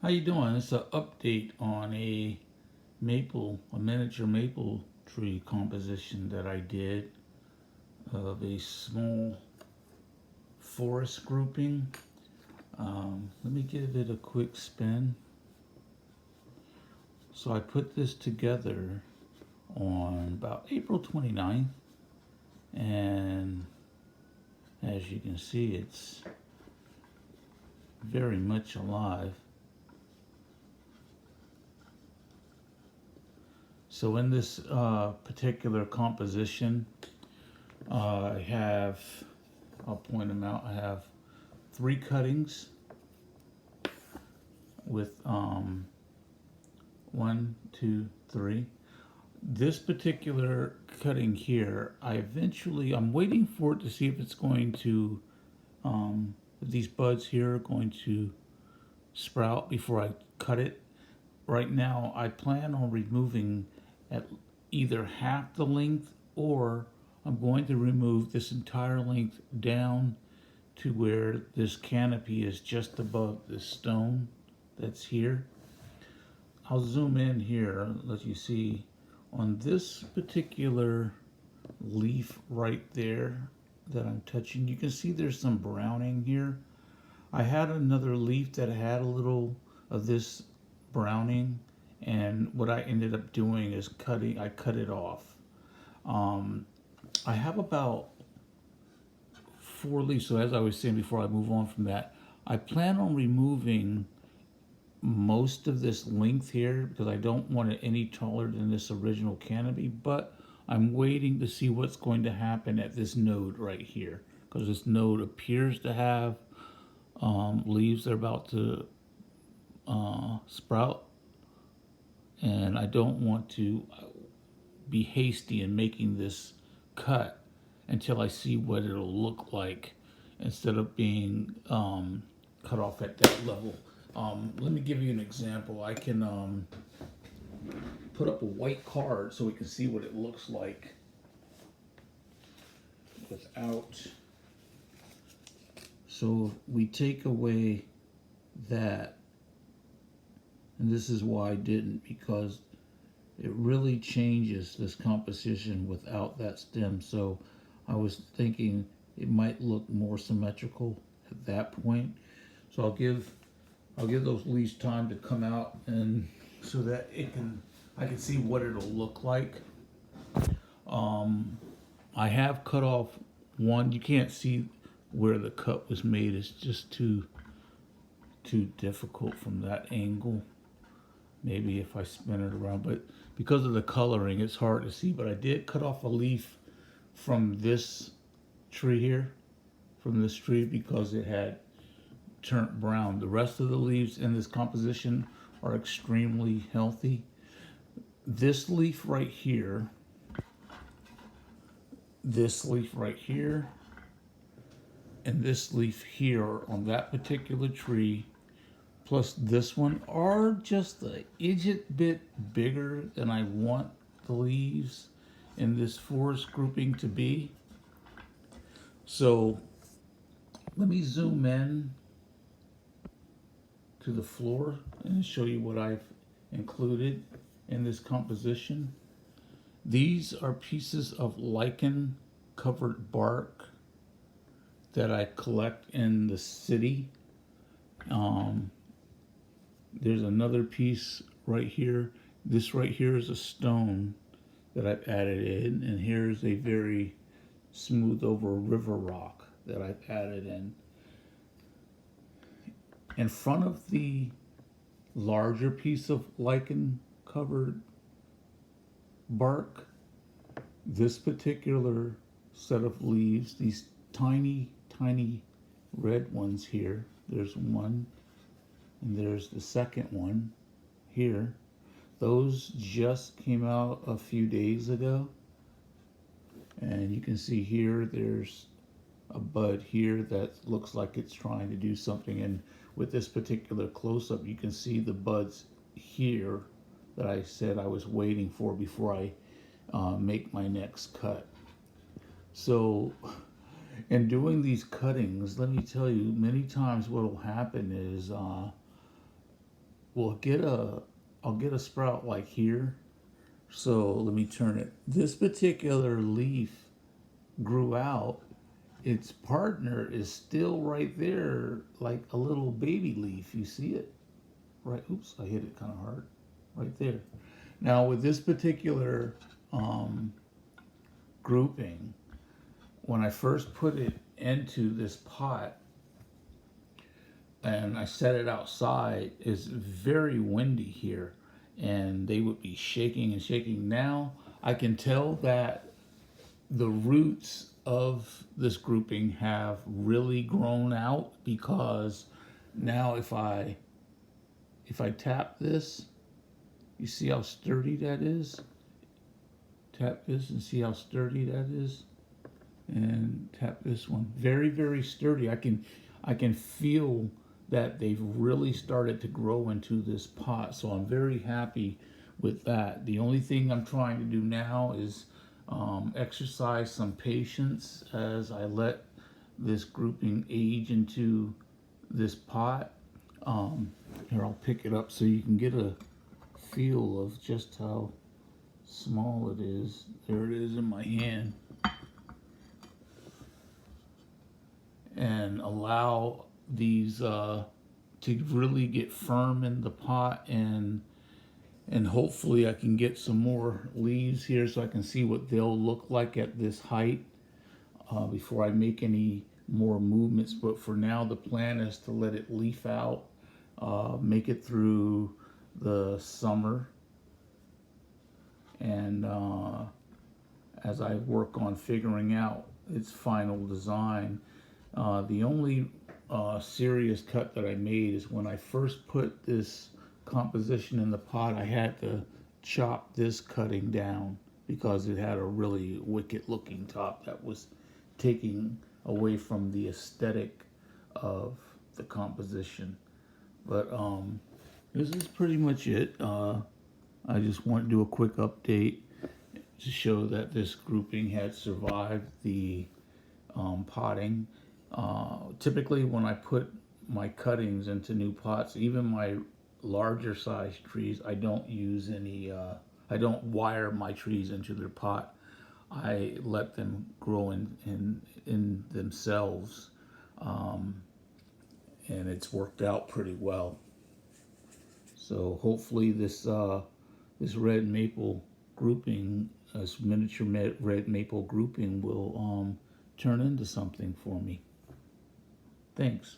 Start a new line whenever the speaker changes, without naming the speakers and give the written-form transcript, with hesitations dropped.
How you doing? It's an update on a miniature maple tree composition that I did of a small forest grouping. Let me give it a quick spin. So I put this together on about April 29th, and as you can see, it's very much alive. So in this particular composition, I have, I'll point them out, I have 3 cuttings with 1, 2, 3. This particular cutting here, I'm waiting for it to see if it's going to, if these buds here are going to sprout before I cut it. Right now, I plan on removing at either half the length, or I'm going to remove this entire length down to where this canopy is just above this stone that's here. I'll zoom in here, let you see on this particular leaf right there that I'm touching. You can see there's some browning here. I had another leaf that had a little of this browning, and what I ended up doing is I cut it off. I have about 4 leaves, so as I was saying before I move on from that, I plan on removing most of this length here because I don't want it any taller than this original canopy, but I'm waiting to see what's going to happen at this node right here, because this node appears to have leaves that are about to sprout, and I don't want to be hasty in making this cut until I see what it'll look like instead of being cut off at that level. Let me give you an example. I can put up a white card so we can see what it looks like without. So we take away that, and this is why I didn't, because it really changes this composition without that stem. So I was thinking it might look more symmetrical at that point. So I'll give those leaves time to come out, and so that I can see what it'll look like. I have cut off one. You can't see where the cut was made. It's just too difficult from that angle. Maybe if I spin it around, but because of the coloring, it's hard to see. But I did cut off a leaf from this tree here, because it had turned brown. The rest of the leaves in this composition are extremely healthy. This leaf right here, this leaf right here, and this leaf here on that particular tree, plus this one, are just a itchy bit bigger than I want the leaves in this forest grouping to be. So let me zoom in to the floor and show you what I've included in this composition. These are pieces of lichen covered bark that I collect in the city. There's another piece right here. This right here is a stone that I've added in, and here's a very smooth over river rock that I've added in. In front of the larger piece of lichen covered bark, this particular set of leaves, these tiny red ones here, there's one, and there's the second one here. Those just came out a few days ago, and you can see here there's a bud here that looks like it's trying to do something, and with this particular close-up you can see the buds here that I said I was waiting for before I make my next cut. So in doing these cuttings, let me tell you, many times what will happen is will get I'll get a sprout like here. So let me turn it. This particular leaf grew out. Its partner is still right there, like a little baby leaf. You see it? Right. Oops, I hit it kind of hard. Right there. Now with this particular um, grouping, when I first put it into this pot and I set it outside, it's very windy here and they would be shaking and shaking. Now I can tell that the roots of this grouping have really grown out, because now if I tap this, you see how sturdy that is? Tap this and see how sturdy that is? And tap this one. Very, very sturdy. I can feel that they've really started to grow into this pot. So I'm very happy with that. The only thing I'm trying to do now is exercise some patience as I let this grouping age into this pot. Here, I'll pick it up so you can get a feel of just how small it is. There it is in my hand. And allow these to really get firm in the pot, and hopefully I can get some more leaves here so I can see what they'll look like at this height before I make any more movements. But for now, the plan is to let it leaf out, make it through the summer, and as I work on figuring out its final design. The only serious cut that I made is when I first put this composition in the pot. I had to chop this cutting down because it had a really wicked looking top that was taking away from the aesthetic of the composition. But this is pretty much it. I just want to do a quick update to show that this grouping had survived the potting. Typically when I put my cuttings into new pots, even my larger size trees, I don't use any, I don't wire my trees into their pot. I let them grow in themselves, and it's worked out pretty well. So hopefully this red maple grouping, this miniature red maple grouping will turn into something for me. Thanks.